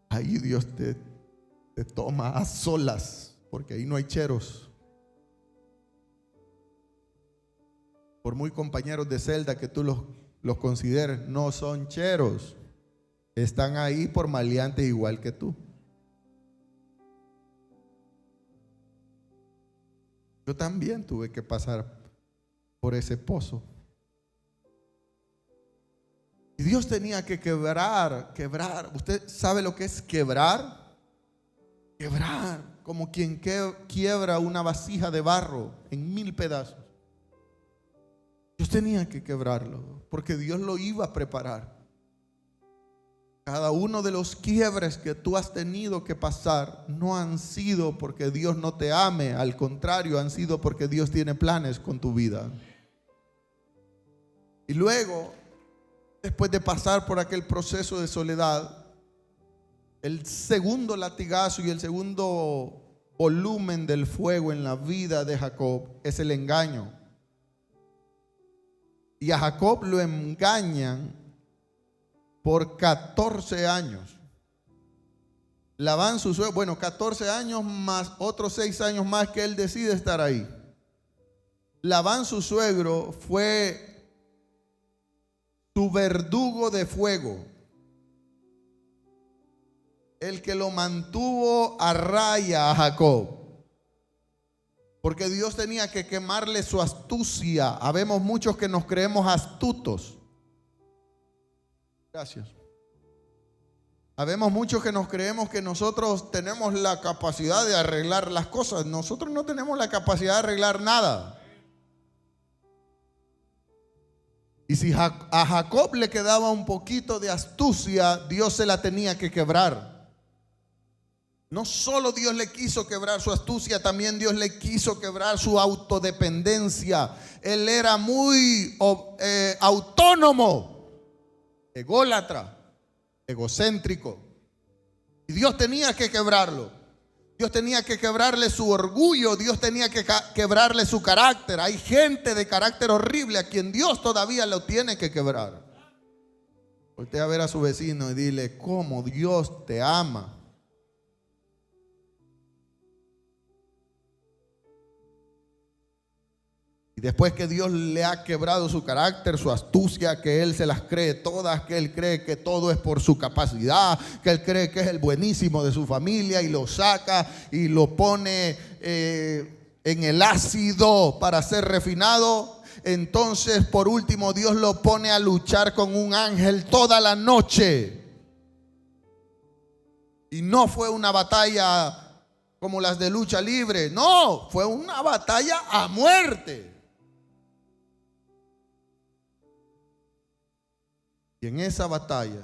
Ahí Dios te toma a solas, porque ahí no hay cheros. Por muy compañeros de celda que tú los consideres, no son cheros. Están ahí por maleantes igual que tú. Yo también tuve que pasar por ese pozo. Y Dios tenía que quebrar. ¿Usted sabe lo que es quebrar? Quebrar, como quien quiebra una vasija de barro en 1000 pedazos. Dios tenía que quebrarlo, porque Dios lo iba a preparar. Cada uno de los quiebres que tú has tenido que pasar no han sido porque Dios no te ame, al contrario, han sido porque Dios tiene planes con tu vida. Y luego, después de pasar por aquel proceso de soledad, el segundo latigazo y el segundo volumen del fuego en la vida de Jacob es el engaño. Y a Jacob lo engañan por 14 años. Labán, su suegro, 14 años más otros 6 años más que él decide estar ahí. Labán, su suegro, fue su verdugo de fuego, el que lo mantuvo a raya a Jacob, porque Dios tenía que quemarle su astucia. Habemos muchos que nos creemos astutos. Gracias. Habemos muchos que nos creemos que nosotros tenemos la capacidad de arreglar las cosas. Nosotros no tenemos la capacidad de arreglar nada. Y si a Jacob le quedaba un poquito de astucia, Dios se la tenía que quebrar. No solo Dios le quiso quebrar su astucia, también Dios le quiso quebrar su autodependencia. Él era muy autónomo, ególatra, egocéntrico. Y Dios tenía que quebrarlo. Dios tenía que quebrarle su orgullo. Dios tenía que quebrarle su carácter. Hay gente de carácter horrible a quien Dios todavía lo tiene que quebrar. Voltea a ver a su vecino y dile: cómo Dios te ama. Y después que Dios le ha quebrado su carácter, su astucia, que él se las cree todas, que él cree que todo es por su capacidad, que él cree que es el buenísimo de su familia, y lo saca y lo pone en el ácido para ser refinado. Entonces, por último, Dios lo pone a luchar con un ángel toda la noche. Y no fue una batalla como las de lucha libre, no, fue una batalla a muerte. Y en esa batalla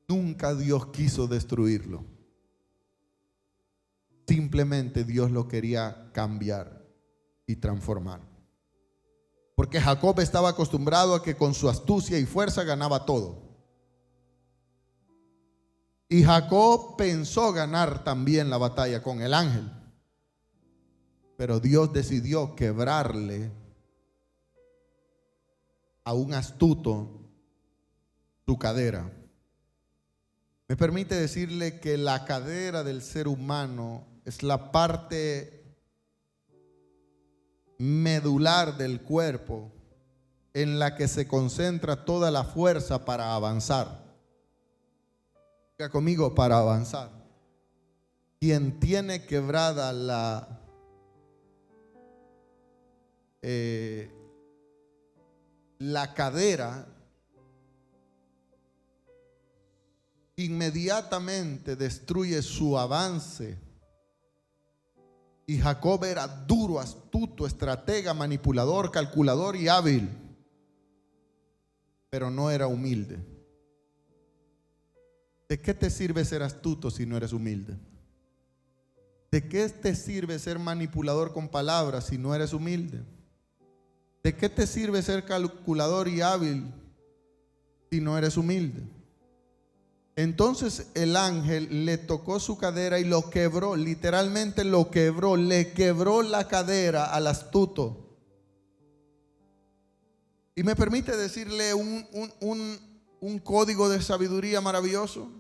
nunca Dios quiso destruirlo. Simplemente Dios lo quería cambiar y transformar. Porque Jacob estaba acostumbrado a que con su astucia y fuerza ganaba todo. Y Jacob pensó ganar también la batalla con el ángel. Pero Dios decidió quebrarle a un astuto su cadera. Me permite decirle que la cadera del ser humano es la parte medular del cuerpo en la que se concentra toda la fuerza para avanzar. Diga conmigo: para avanzar. Quien tiene quebrada la cadera, inmediatamente destruye su avance Y Jacob era duro, astuto, estratega, manipulador, calculador y hábil, pero no era humilde. ¿De qué te sirve ser astuto si no eres humilde? ¿De qué te sirve ser manipulador con palabras si no eres humilde? ¿De qué te sirve ser calculador y hábil si no eres humilde? Entonces el ángel le tocó su cadera y lo quebró, literalmente lo quebró, le quebró la cadera al astuto. Y me permite decirle un código de sabiduría maravilloso.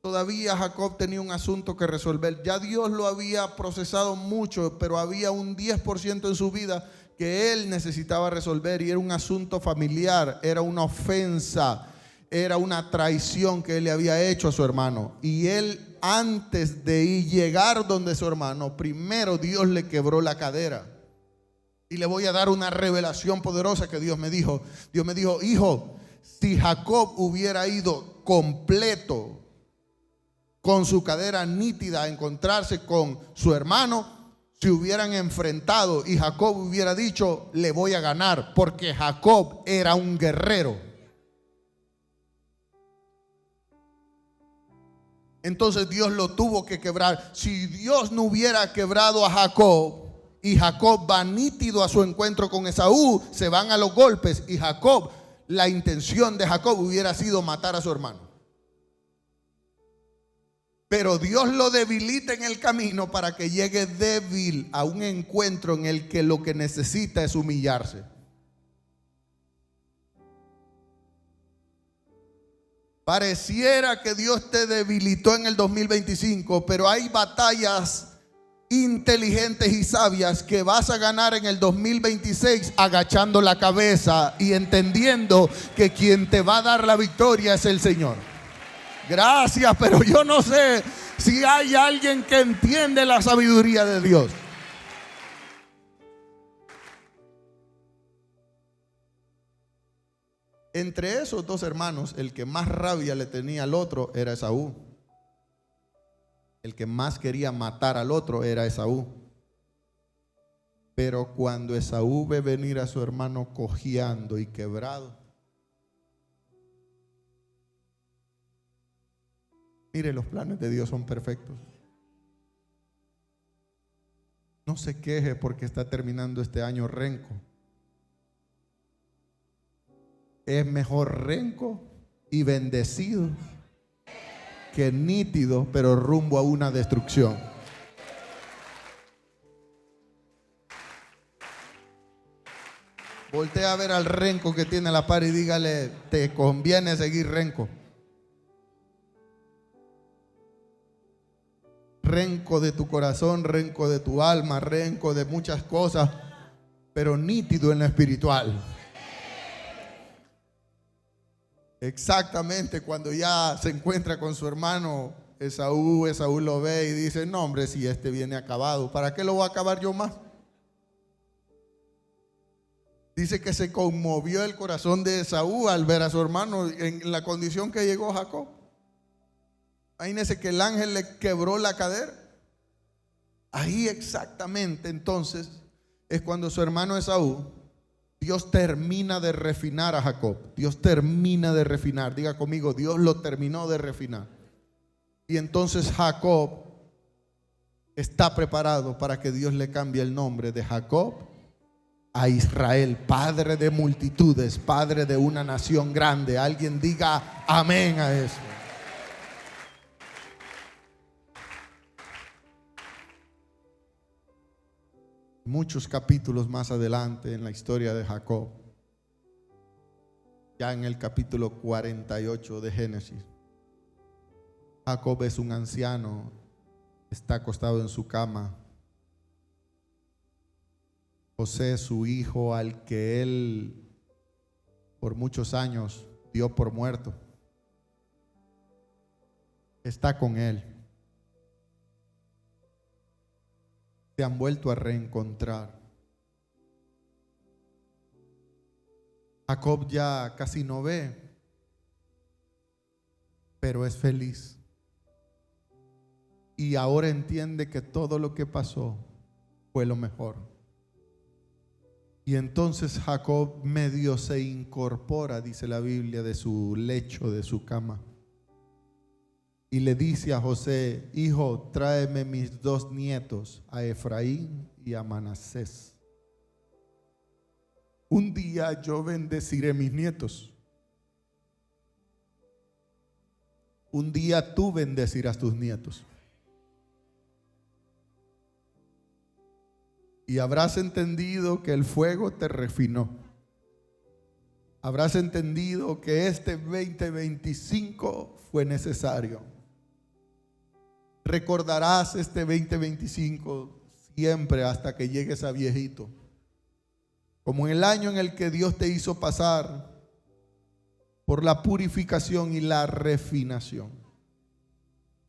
Todavía Jacob tenía un asunto que resolver. Ya Dios lo había procesado mucho, pero había un 10% en su vida que él necesitaba resolver, y era un asunto familiar, era una ofensa, era una traición que él le había hecho a su hermano. Y él, antes de llegar donde su hermano, primero Dios le quebró la cadera. Y le voy a dar una revelación poderosa que Dios me dijo. Dios me dijo: hijo, si Jacob hubiera ido completo, con su cadera nítida, a encontrarse con su hermano, se hubieran enfrentado y Jacob hubiera dicho: le voy a ganar, porque Jacob era un guerrero. Entonces Dios lo tuvo que quebrar. Si Dios no hubiera quebrado a Jacob, y Jacob va nítido a su encuentro con Esaú, se van a los golpes, y Jacob, la intención de Jacob hubiera sido matar a su hermano. Pero Dios lo debilita en el camino para que llegue débil a un encuentro en el que lo que necesita es humillarse. Pareciera que Dios te debilitó en el 2025, pero hay batallas inteligentes y sabias que vas a ganar en el 2026 agachando la cabeza y entendiendo que quien te va a dar la victoria es el Señor. Gracias, pero yo no sé si hay alguien que entiende la sabiduría de Dios. Entre esos dos hermanos, el que más rabia le tenía al otro era Esaú. El que más quería matar al otro era Esaú. Pero cuando Esaú ve venir a su hermano cojeando y quebrado, mire, los planes de Dios son perfectos. No se queje porque está terminando este año renco. Es mejor renco y bendecido que nítido pero rumbo a una destrucción. Voltea a ver al renco que tiene a la par y dígale: te conviene seguir renco. Renco de tu corazón, renco de tu alma, renco de muchas cosas, pero nítido en lo espiritual. Exactamente, cuando ya se encuentra con su hermano Esaú lo ve y dice: no, hombre, si este viene acabado, ¿para qué lo voy a acabar yo más? Dice que se conmovió el corazón de Esaú al ver a su hermano en la condición que llegó Jacob. Imagínense que el ángel le quebró la cadera. Ahí exactamente entonces es cuando su hermano Esaú, Dios termina de refinar a Jacob. Dios termina de refinar. Diga conmigo: Dios lo terminó de refinar. Y entonces Jacob está preparado para que Dios le cambie el nombre de Jacob a Israel, padre de multitudes, padre de una nación grande. Alguien diga amén a eso. Muchos capítulos más adelante en la historia de Jacob, ya en el capítulo 48 de Génesis, Jacob es un anciano, está acostado en su cama. José, su hijo, al que él por muchos años dio por muerto, está con él. Se han vuelto a reencontrar. Jacob ya casi no ve, pero es feliz. y ahora entiende que todo lo que pasó fue lo mejor. Y entonces Jacob medio se incorpora, dice la Biblia, de su lecho, de su cama. Y le dice a José: hijo, tráeme mis 2 nietos, a Efraín y a Manasés. Un día yo bendeciré mis nietos. Un día tú bendecirás tus nietos. Y habrás entendido que el fuego te refinó. Habrás entendido que este 2025 fue necesario. Recordarás este 2025 siempre hasta que llegues a viejito, como en el año en el que Dios te hizo pasar por la purificación y la refinación.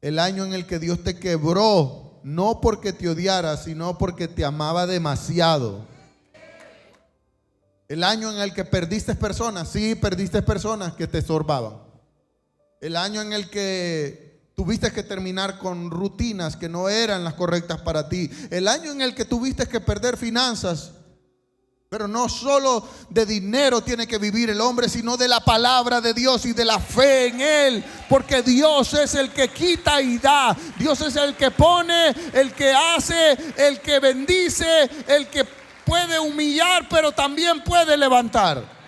El año en el que Dios te quebró, no porque te odiara, sino porque te amaba demasiado. El año en el que perdiste personas, sí, perdiste personas que te estorbaban. El año en el que tuviste que terminar con rutinas que no eran las correctas para ti. El año en el que tuviste que perder finanzas. Pero no solo de dinero tiene que vivir el hombre, sino de la palabra de Dios y de la fe en Él. Porque Dios es el que quita y da. Dios es el que pone, el que hace, el que bendice, el que puede humillar, pero también puede levantar.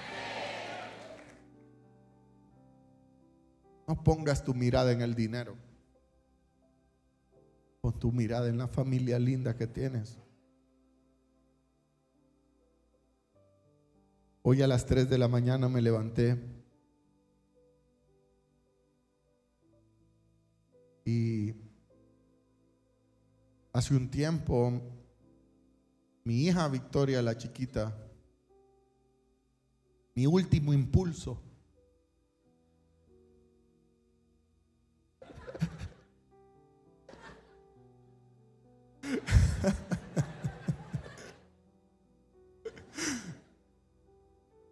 No pongas tu mirada en el dinero. Pon tu mirada en la familia linda que tienes. Hoy a las 3 de la mañana me levanté y hace un tiempo mi hija Victoria, la chiquita, mi último impulso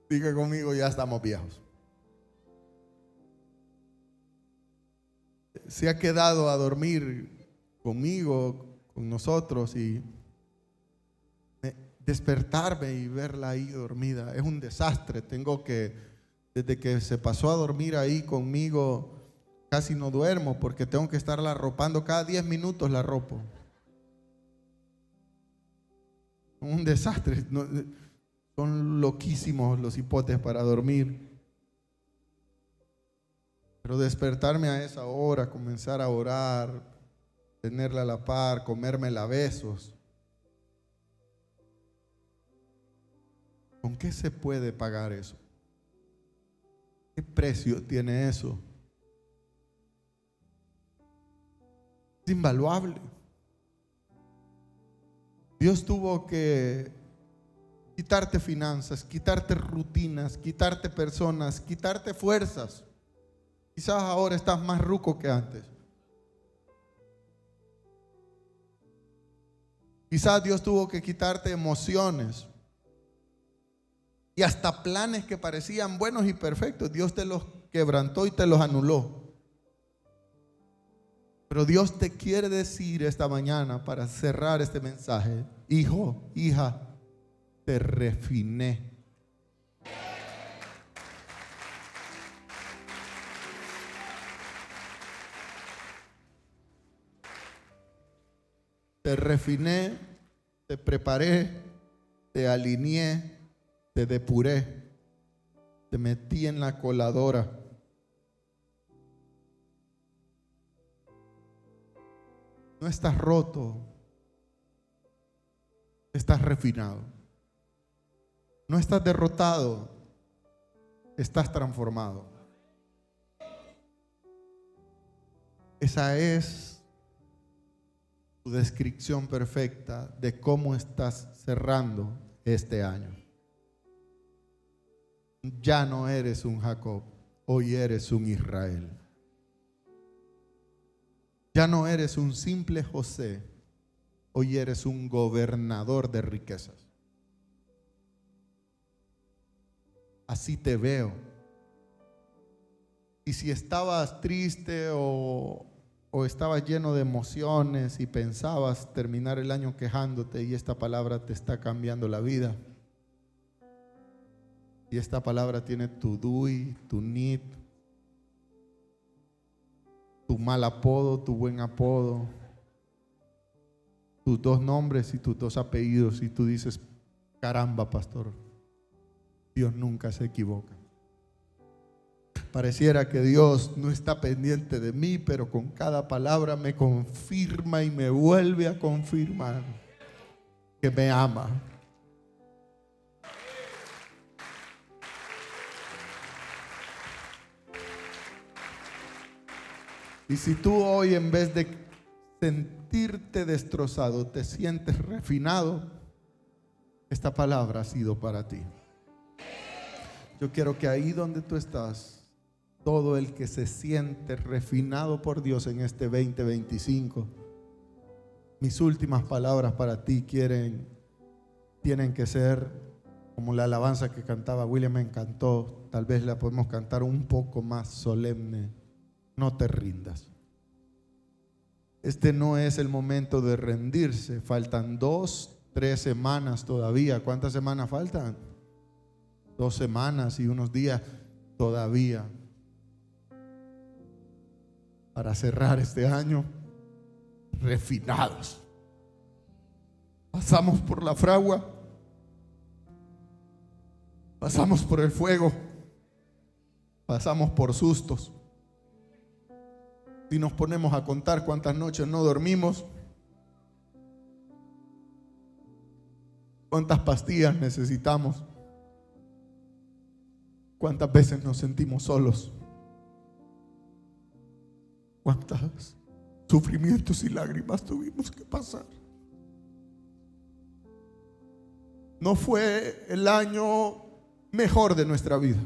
diga conmigo: ya estamos viejos. Se ha quedado a dormir conmigo, con nosotros, y despertarme y verla ahí dormida es un desastre. Desde que se pasó a dormir ahí conmigo, casi no duermo porque tengo que estarla arropando. Cada 10 minutos la arropo. Un desastre. Son loquísimos los hipotes para dormir. Pero despertarme a esa hora, comenzar a orar, tenerla a la par, comérmela a besos. ¿Con qué se puede pagar eso? ¿Qué precio tiene eso? Es invaluable. Dios tuvo que quitarte finanzas, quitarte rutinas, quitarte personas, quitarte fuerzas. Quizás ahora estás más ruco que antes. Quizás Dios tuvo que quitarte emociones y hasta planes que parecían buenos y perfectos. Dios te los quebrantó y te los anuló. Pero Dios te quiere decir esta mañana, para cerrar este mensaje: hijo, hija, te refiné. Te refiné, te preparé, te alineé, te depuré, te metí en la coladora. No estás roto, estás refinado. No estás derrotado, estás transformado. Esa es tu descripción perfecta de cómo estás cerrando este año. Ya no eres un Jacob, hoy eres un Israel. Ya no eres un simple José, hoy eres un gobernador de riquezas. Así te veo. Y si estabas triste o o estabas lleno de emociones y pensabas terminar el año quejándote, y esta palabra te está cambiando la vida. Y esta palabra tiene tu DUI, tu NIT, tu mal apodo, tu buen apodo, tus 2 nombres y tus 2 apellidos. Y tú dices: caramba, pastor, Dios nunca se equivoca. Pareciera que Dios no está pendiente de mí, pero con cada palabra me confirma y me vuelve a confirmar que me ama. Y si tú hoy, en vez de sentirte destrozado, te sientes refinado, esta palabra ha sido para ti. Yo quiero que ahí donde tú estás, todo el que se siente refinado por Dios en este 2025, mis últimas palabras para ti tienen que ser como la alabanza que cantaba William. Me encantó. Tal vez la podemos cantar un poco más solemne. No te rindas. Este no es el momento de rendirse. Faltan 2, 3 semanas todavía. ¿Cuántas semanas faltan? 2 semanas y unos días todavía para cerrar este año refinados. Pasamos por la fragua, pasamos por el fuego, pasamos por sustos. Si nos ponemos a contar cuántas noches no dormimos, cuántas pastillas necesitamos, cuántas veces nos sentimos solos, cuántos sufrimientos y lágrimas tuvimos que pasar. No fue el año mejor de nuestra vida.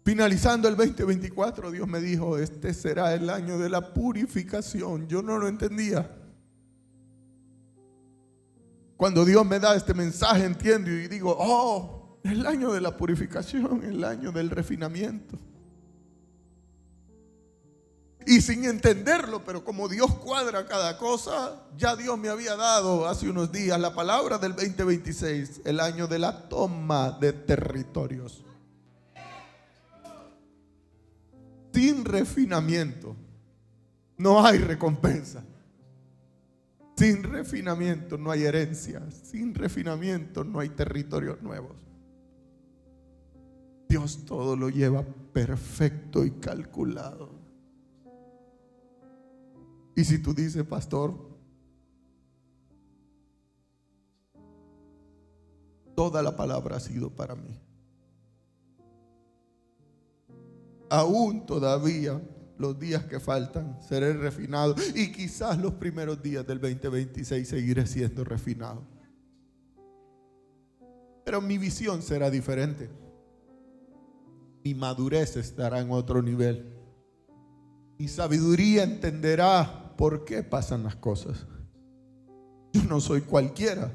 Finalizando el 2024, Dios me dijo: este será el año de la purificación. Yo no lo entendía. Cuando Dios me da este mensaje, entiendo y digo: oh, el año de la purificación, el año del refinamiento. Y sin entenderlo, pero como Dios cuadra cada cosa, ya Dios me había dado hace unos días la palabra del 2026, el año de la toma de territorios. Sin refinamiento no hay recompensa. Sin refinamiento no hay herencia. Sin refinamiento no hay territorios nuevos. Dios todo lo lleva perfecto y calculado. Y si tú dices: pastor, toda la palabra ha sido para mí, aún todavía los días que faltan seré refinado, y quizás los primeros días del 2026 seguiré siendo refinado, pero mi visión será diferente. Mi madurez estará en otro nivel. Mi sabiduría entenderá por qué pasan las cosas. Yo no soy cualquiera.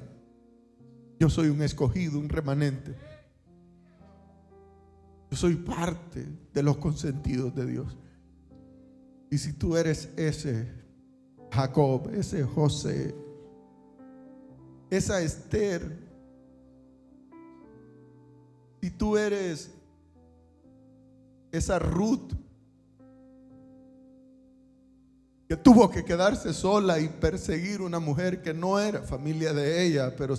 Yo soy un escogido, un remanente. Yo soy parte de los consentidos de Dios. Y si tú eres ese Jacob, ese José, esa Esther, si tú eres esa Ruth que tuvo que quedarse sola y perseguir una mujer que no era familia de ella, pero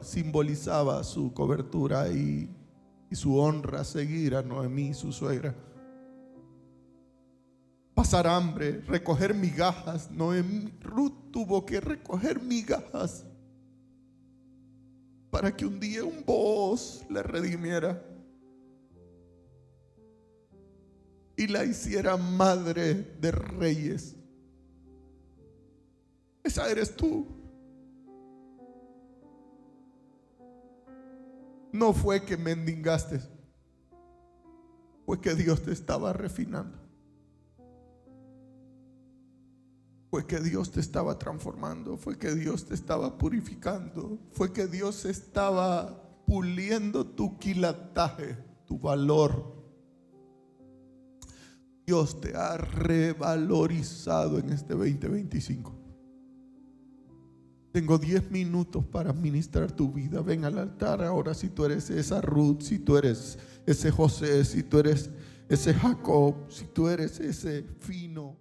simbolizaba su cobertura y su honra, seguir a Noemí, su suegra. Pasar hambre, recoger migajas. Ruth tuvo que recoger migajas para que un día un Booz le redimiera y la hiciera madre de reyes. Esa eres tú. No fue que mendigaste, fue que Dios te estaba refinando. Fue que Dios te estaba transformando, fue que Dios te estaba purificando, fue que Dios estaba puliendo tu quilataje. tu valor. Dios te ha revalorizado en este 2025. Tengo 10 minutos para ministrar tu vida. Ven al altar ahora si tú eres esa Ruth, si tú eres ese José, si tú eres ese Jacob, si tú eres ese Fino.